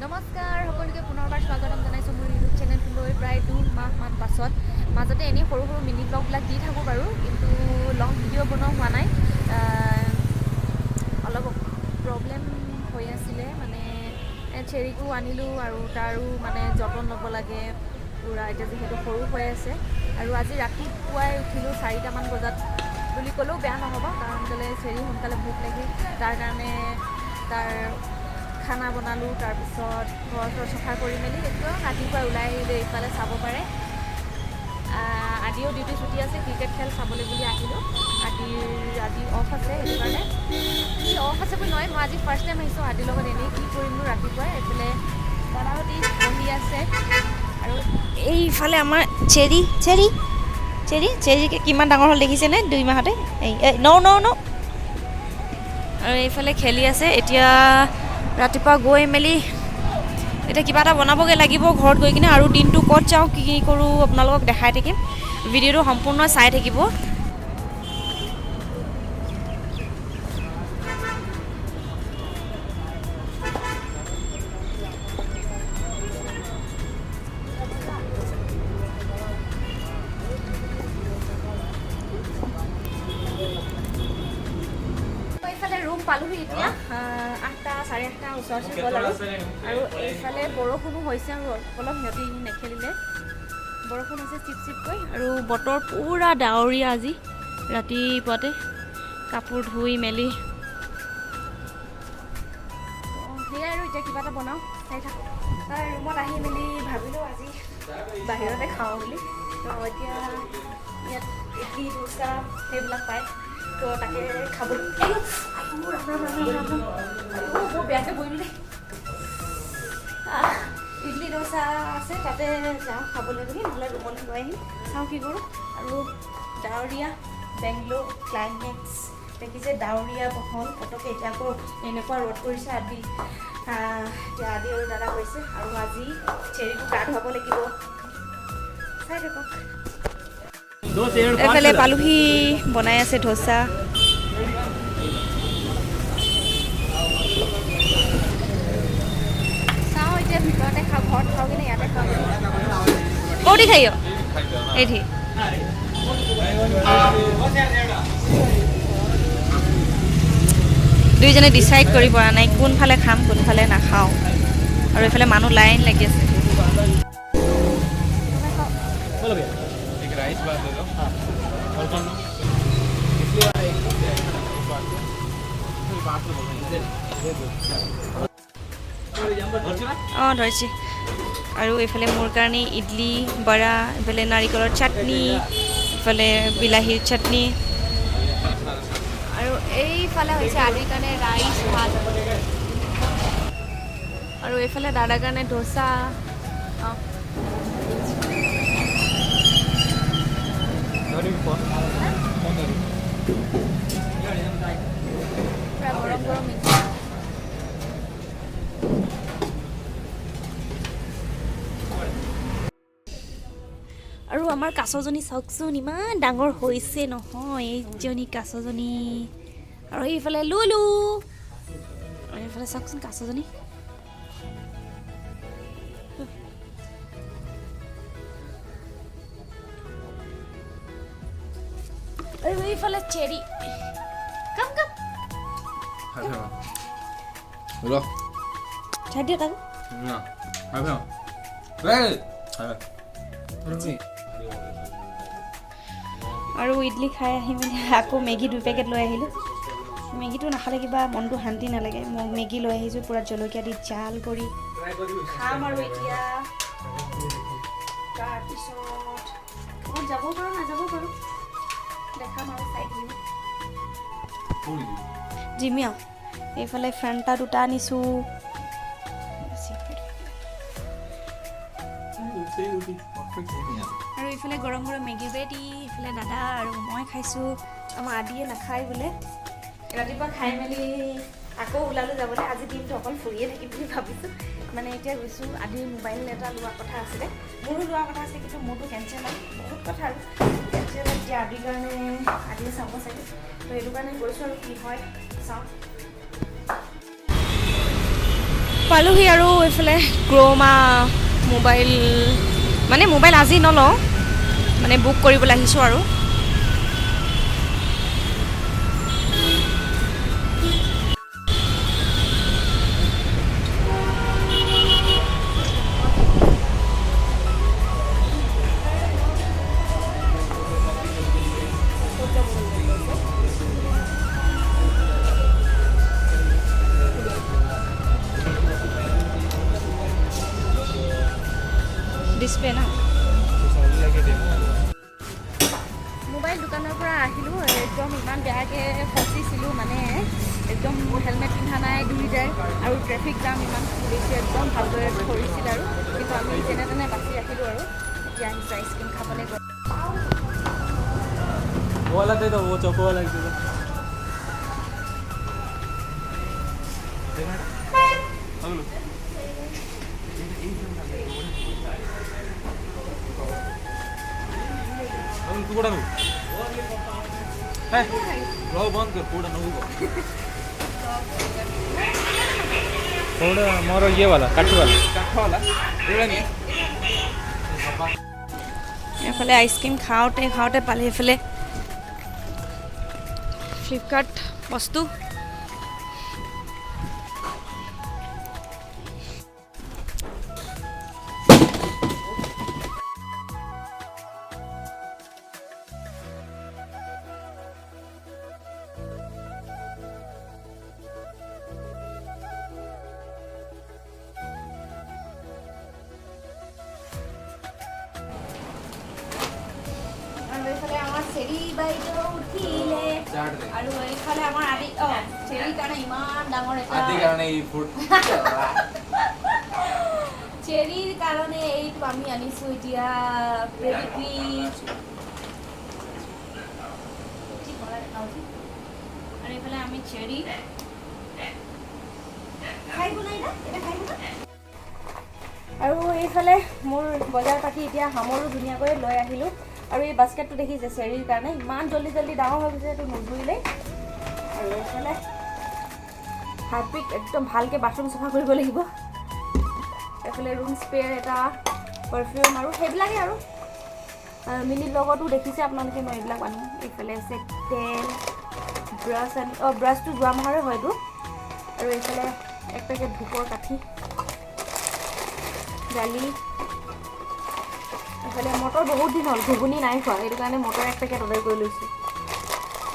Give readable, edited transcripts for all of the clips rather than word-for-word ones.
নমস্কাৰ সকলোকে পুনৰবাৰ স্বাগতম জনাইছোঁ মোৰ ইউটিউব চেনেলটোলৈ প্ৰায় 2 মাহমান পাছত মাজতে এনেই সৰু সৰু মিনি ব্লগবিলাক দি থাকোঁ বাৰু কিন্তু লং ভিডিঅ' বনোৱা হোৱা নাই অলপ প্ৰব্লেম হৈ আছিলে মানে চেৰিকো আনিলোঁ আৰু তাৰো মানে যতন ল'ব লাগে পূৰা এতিয়া যিহেতু সৰু হৈ আছে আৰু আজি ৰাতিপুৱাই উঠিলোঁ 4টামান বজাত বুলি ক'লেও বেয়া নহ'ব কাৰণ কেলৈ চেৰি সোনকালে ভোক লাগি তাৰ কাৰণে তাৰ খানা বনালোঁ তাৰপিছত ঘৰ চফা কৰি মেলি একদম ৰাতিপুৱা ওলাই আহিলে এইফালে চাব পাৰে আজিও ডিউটি ছুটি আছে ক্ৰিকেট খেল চাবলৈ বুলি আহিলোঁ আজি অফ আছে সেইটো কাৰণে কি অফ আছে বুলি নহয় মই আজি ফাৰ্ষ্ট টাইম আহিছোঁ আদিৰ লগত এনেই কি কৰিমনো ৰাতিপুৱাই এইফালে দাদাহঁতি বহি আছে আৰু এইফালে আমাৰ চেৰি কিমান ডাঙৰ হ'ল দেখিছেনে 2 মাহতে ন আৰু এইফালে খেলি আছে এতিয়া ৰাতিপুৱা গৈ মেলি এতিয়া কিবা এটা বনাবগৈ লাগিব ঘৰত গৈ কিনে আৰু দিনটো ক'ত যাওঁ কি কৰোঁ আপোনালোকক দেখাই থাকিম ভিডিঅ'টো সম্পূৰ্ণ চাই থাকিব পালোহি এতিয়া 8টা 8:30 ওচৰতে গ'ল আৰু এইফালে বৰষুণো হৈছে আৰু অলপ সিহঁতি নেখেলিলে বৰষুণ হৈছে চিপকৈ আৰু বতৰ পূৰা ডাৱৰীয়া আজি ৰাতিপুৱাতে কাপোৰ ধুই মেলি সেয়াই আৰু এতিয়া কিবা এটা বনাওঁ চাই থাকোঁ তাৰ ৰুমত আহি মেলি ভাবিলোঁ আজি বাহিৰতে খাওঁ বুলি তো এতিয়া ইয়াত ইডলি দোচা সেইবিলাক পায় তো তাকে খাবলৈ বৰ বেয়াকৈ বহিলোঁ দেই ইডলি দোচা আছে তাতে যাওঁ খাবলৈ বুলি নহ'লে ৰুমলৈ লৈ আহিম চাওঁ কি কৰোঁ আৰু ডাৱৰীয়া বেংগলোৰ ক্লাইমেক্স দেখিছে ডাৱৰীয়া বহল পটকে এতিয়া আকৌ এনেকুৱা ৰ'দ কৰিছে এতিয়া আদি আৰু দাদা কৈছে আৰু আজি চেৰিটো গা ধুৱাব লাগিব চাই থাকক এইফালে পালোহি বনাই আছে ধোচা চাওঁ এতিয়া ভিতৰতে খাওঁ ঘৰত খাওঁ কিনে ইয়াতে খাওঁ ক'ত খাই এইঠি দুইজনে ডিচাইড কৰি পৰা নাই কোনফালে খাম কোনফালে নাখাওঁ আৰু এইফালে মানুহ লাইন লাগি আছে অঁ ধৰিছে আৰু এইফালে মোৰ কাৰণে ইডলি বৰা এইফালে নাৰিকলৰ চাটনি এইফালে বিলাহীৰ চাটনি আৰু এইফালে হৈছে আদিৰ কাৰণে ৰাইচ ভাত আৰু এইফালে দাদাৰ কাৰণে ডোচা গৰম গৰম আৰু আমাৰ কাছজনী চাওকচোন ইমান ডাঙৰ হৈছে নহয় এইজনী কাছজনী আৰু এইফালে লুলু আৰু এইফালে চাওকচোন কাছজনী আৰু এইফালে চেৰি কাম চাই দিয়া তাকো আৰু ইডলি খাই আহি মেলি আকৌ মেগী 2 পেকেট লৈ আহিলোঁ মেগীটো নাখালে কিবা মনটো শান্তি নালাগে মই মেগী লৈ আহিছোঁ পূৰা জলকীয়া দি জাল কৰি খাম আৰু এতিয়া তাৰপিছত ক'ত যাব পাৰোঁ নাযাব পাৰোঁ দেখাম আৰু চাই দিম জিমিয়া এইফালে ফ্ৰেণ্টা 2টা আনিছোঁ আৰু এইফালে গৰম গৰম মেগী ৰেডি এইফালে দাদা আৰু মই খাইছোঁ আমাৰ আদিয়ে নাখায় বোলে ৰাতিপুৱা খাই মেলি আকৌ ওলালোঁ যাবলৈ আজি দিনটো অকল ফুৰিয়ে থাকিম বুলি ভাবিছোঁ মানে এতিয়া গৈছোঁ আদিৰ মোবাইল এটা লোৱা কথা আছিলে মোৰো লোৱা কথা আছে কিন্তু মোৰতো কেঞ্চেল হয় বহুত কথা আৰু কেঞ্চেল হয় এতিয়া আদিৰ কাৰণে আদিয়ে চাব চাগে তো সেইটো কাৰণে গৈছোঁ আৰু কি হয় চাওঁ পালোহি আৰু এইফালে ক্ৰ'মা মোবাইল আজি নলওঁ মানে বুক কৰিবলৈ আহিছোঁ আৰু ডিছপ্লে না মোবাইল দোকানৰ পৰা আহিলোঁ একদম ইমান বেয়াকৈ ফচিছিলোঁ মানে একদম হেলমেট পিন্ধা নাই দুইটাই আৰু ট্ৰেফিক জাম ইমান বেছি একদম ভালদৰে ধৰিছিল আৰু কিন্তু আমি যেনে তেনে বাচি ৰাখিলোঁ আৰু এতিয়া আহিছোঁ আইচক্ৰীম খাবলৈ গৈ तू कोड़ा है रो बंद कर कोड़ा नो कोड़ा मोर ये वाला काठ वाला एड़ा नहीं এফালে আইচক্ৰীম খাওঁতে পালে এফালে ফ্লিপকাৰ্ট বস্তু চেৰি বাইদেউ উঠিলে আৰু এইফালে আমাৰ আদি চেৰিৰ কাৰণে ইমান ডাঙৰ এটা চেৰিৰ কাৰণে এইটো আমি আনিছোঁ এতিয়া আৰু এইফালে আমি চেৰি আৰু এইফালে মোৰ বজাৰ পাতি এতিয়া সামৰো ধুনীয়াকৈ লৈ আহিলোঁ আৰু এই বাস্কেটটো দেখিছে চেৰিৰ কাৰণে ইমান জল্দি ডাঙৰ হৈ গৈছে এইটো নুধুৰিলেই আৰু এইফালে হাৰ্পিক একদম ভালকৈ বাথৰুম চাফা কৰিব লাগিব এইফালে ৰুম স্প্ৰেৰ এটা পাৰফিউম আৰু সেইবিলাকেই আৰু মিনিৰ লগতো দেখিছে আপোনালোকে মই এইবিলাক আনো এইফালে আছে তেল ব্ৰাছটো যোৱা মাহৰে হয়তো আৰু এইফালে এক পেকেট ধূপৰ কাঠি দালি এইফালে মটৰ বহুত দিন হ'ল ঘুগুনি নাই খোৱা সেইটো কাৰণে মটৰ এক পেকেট অৰ্ডাৰ কৰি লৈছোঁ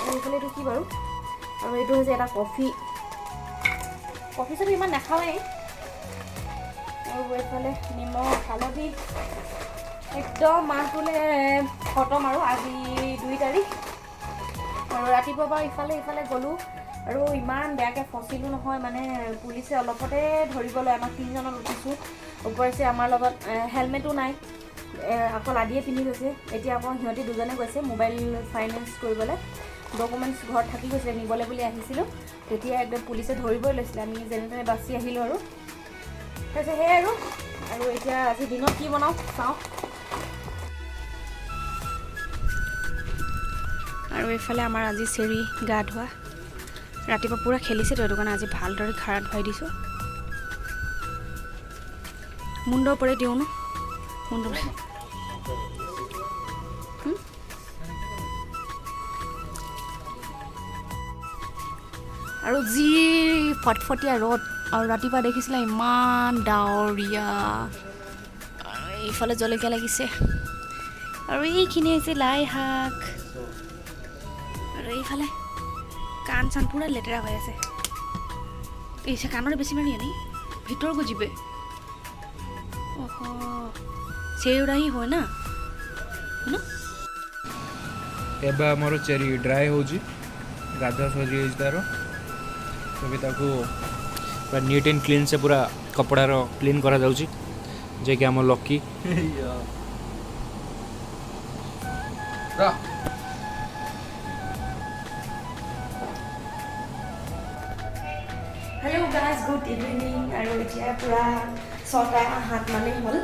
আৰু এইফালে এইটো কি বাৰু আৰু এইটো হৈছে এটা কফি চবি ইমান নাখাওঁৱেই আৰু এইফালে নিমখ হালধি একদম মাহটোলৈ খতম আৰু আজি 2 তাৰিখ আৰু ৰাতিপুৱাৰ পৰা ইফালে গ'লোঁ আৰু ইমান বেয়াকৈ ফচিলোঁ নহয় মানে পুলিচে অলপতে ধৰিবলৈ আমাক 3জনত উঠিছোঁ ওপৰছে আমাৰ লগত হেলমেটো নাই অকল আদিয়ে পিন্ধি গৈছে এতিয়া আকৌ সিহঁতি দুজনে গৈছে মোবাইল ফাইনেন্স কৰিবলৈ ডকুমেণ্টছ ঘৰত থাকি গৈছিলে নিবলৈ বুলি আহিছিলোঁ তেতিয়া একদম পুলিচে ধৰিবই লৈছিলে আমি যেনে তেনে বাচি আহিলোঁ আৰু তাৰপিছত সেয়াই আৰু এতিয়া আজি দিনত কি বনাওঁ চাওঁ আৰু এইফালে আমাৰ আজি চেৰি গা ধোৱা ৰাতিপুৱা পূৰা খেলিছে তো সেইটো কাৰণে আজি ভালদৰে খাৰা ধুৱাই দিছোঁ মুণ্ডৰ ওপৰে দিওঁ ন মুণ্ডৰ আৰু যি ফটফটীয়া ৰ'দ আৰু ৰাতিপুৱা দেখিছিলে ইমান ডাৱৰীয়া এইফালে জলকীয়া লাগিছে আৰু এইখিনি হৈছে লাই শাক আৰু এইফালে কাণ চান পূৰা লেতেৰা হৈ আছে এই কাণৰে বেছি মাৰি আনি ভিতৰକୁ ଯିবে চেউৰাহি হয় না ଏବେ ଆମର ଚେରି ଡ୍ରାଏ ହେଉଛି ଗାଧୁଆ ସରିଯାଇଛି ତାର ଏବେ ତାକୁ ପୁରା ନିଟ୍ ଆଣ୍ଡ କ୍ଲିନ୍ ସେ ପୁରା କପଡ଼ାର କ୍ଲିନ୍ କରାଯାଉଛି ଯିଏକି ଆମ ଲକି হেল্ল' গাইজ গুড ইভিনিং আৰু এতিয়া পূৰা 6:07 মানে হ'ল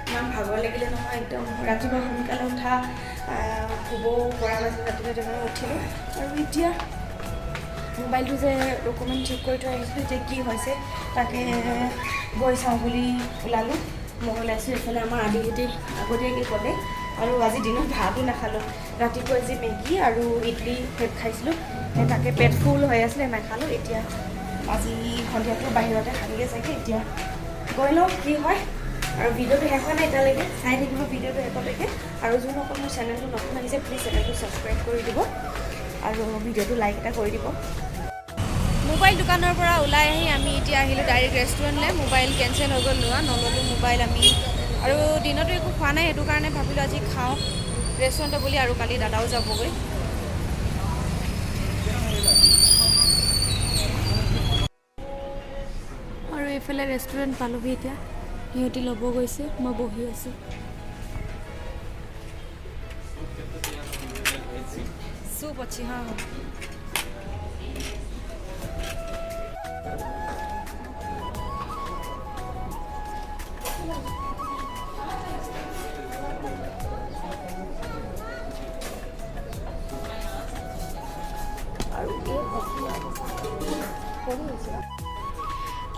ইমান ভাগৰ লাগিলে নহয় একদম ৰাতিপুৱা সোনকালে উঠা শুব পৰা নাছিল ৰাতিপুৱা উঠিলোঁ আৰু এতিয়া মোবাইলটো যে ডকুমেণ্ট চেক কৰি থৈ আহিছিলোঁ যে কি হৈছে তাকে গৈ চাওঁ বুলি ওলালোঁ। মই ওলাইছোঁ এইফালে আমাৰ আদিহেঁতি আগতীয়াকৈ ক'লে আৰু আজি দিনত ভাতো নাখালোঁ। ৰাতিপুৱা আজি মেগী আৰু ইডলি খাইছিলোঁ, সেই তাকে পেট ফুল হৈ আছিলে নাখালোঁ। এতিয়া আজি সন্ধিয়াটো বাহিৰতে খামগৈ চাগে। এতিয়া গৈ লওঁ কি হয়। আৰু ভিডিঅ'টো শেষ হোৱা নাই এতিয়ালৈকে, চাই থাকিব ভিডিঅ'টো শেষলৈকে। আৰু যোনসকল মোৰ চেনেলটো নতুন আহিছে প্লিজ চেনেলটো ছাবস্ক্ৰাইব কৰি দিব আৰু ভিডিঅ'টো লাইক এটা কৰি দিব। মোবাইল দোকানৰ পৰা ওলাই আহি আমি এতিয়া আহিলোঁ ডাইৰেক্ট ৰেষ্টুৰেণ্টলৈ। মোবাইল কেঞ্চেল হৈ গ'ল, নল'লোঁ মোবাইল আমি। আৰু দিনতো একো খোৱা নাই, সেইটো কাৰণে ভাবিলোঁ আজি খাওঁ ৰেষ্টুৰেণ্টত বুলি। আৰু কালি দাদাও যাবগৈ। আৰু এইফালে ৰেষ্টুৰেণ্ট পালোহি এতিয়া, সিহঁতি ল'ব গৈছে, মই বহি আছোঁ। চুপ ଅଛି ହଁ।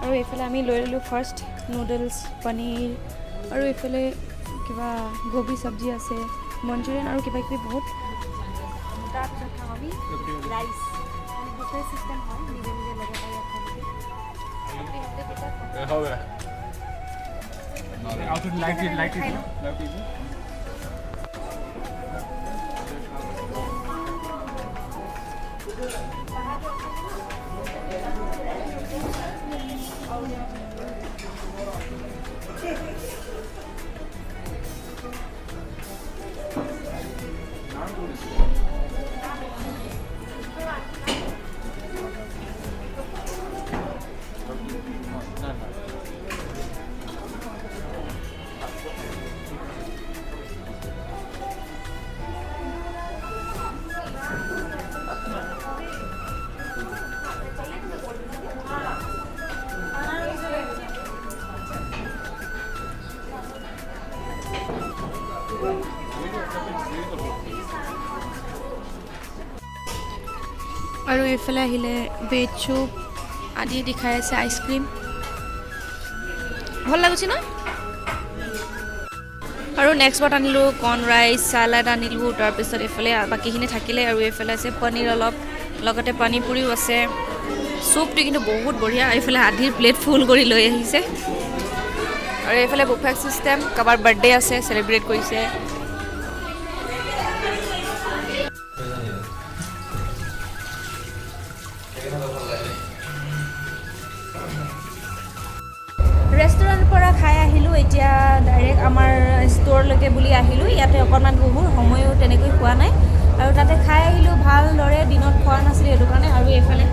আৰু এইফালে আমি লৈ ল'লোঁ ফাৰ্ষ্ট নুডলছ, পনীৰ আৰু এইফালে কিবা গোবি চব্জি আছে, মঞ্চুৰিয়ান আৰু কিবা কিবি বহুত। তাৰপিছত খাওঁ আমি ৰাইচ, মানে বুফে চিষ্টেম হয়, নিজে নিজে ল'ব পাৰি আপোনালোকে। আৰু এইফালে আহিলে ভেজ চুপ আদি দেখাই আছে, আইচক্ৰীম ভাল লাগুছে ন। আৰু নেক্সট বাৰ আনিলোঁ কৰ্ণ ৰাইচ, চালাড আনিলোঁ। তাৰপিছত এইফালে বাকীখিনি থাকিলে। আৰু এইফালে আছে পনীৰ অলপ, লগতে পানী পুৰিও আছে। চুপটো কিন্তু বহুত বঢ়িয়া। এইফালে আধিৰ প্লেট ফুল কৰি লৈ আহিছে। আৰু এইফালে বুফে চিষ্টেম, কাৰোবাৰ বাৰ্থডে আছে, চেলিব্ৰেট কৰিছে। ৰেষ্টুৰেণ্টৰ পৰা খাই আহিলোঁ, এতিয়া ডাইৰেক্ট আমাৰ ষ্ট'ৰলৈকে বুলি আহিলোঁ। ইয়াতে অকণমান বহুত সময়ো তেনেকৈ খোৱা নাই, আৰু তাতে খাই আহিলোঁ ভালদৰে। দিনত খোৱা নাছিলোঁ সেইটো কাৰণে। আৰু এইফালে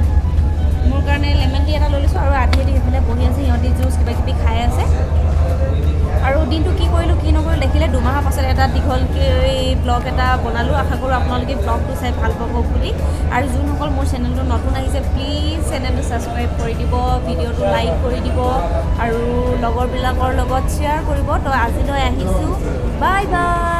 মোৰ কাৰণে লেমন টি এটা লৈ লৈছোঁ, আৰু আধি সেইফালে বহি আছে, সিহঁতি জুচ কিবা কিবি খাই আছে। আৰু দিনটো কি কৰিলোঁ কি নকৰিলোঁ দেখিলে। 2 মাহৰ পাছত এটা দীঘলকৈ ব্লগ এটা বনালোঁ। আশা কৰোঁ আপোনালোকে ব্লগটো চাই ভাল পাব বুলি। আৰু যোনসকল মোৰ চেনেলটো নতুন আহিছে প্লিজ চেনেলটো ছাবস্ক্ৰাইব কৰি দিব, ভিডিঅ'টো লাইক কৰি দিব, আৰু লগৰবিলাকৰ লগত শ্বেয়াৰ কৰিব। তো আজিলৈ আহিছোঁ, বাই বাই।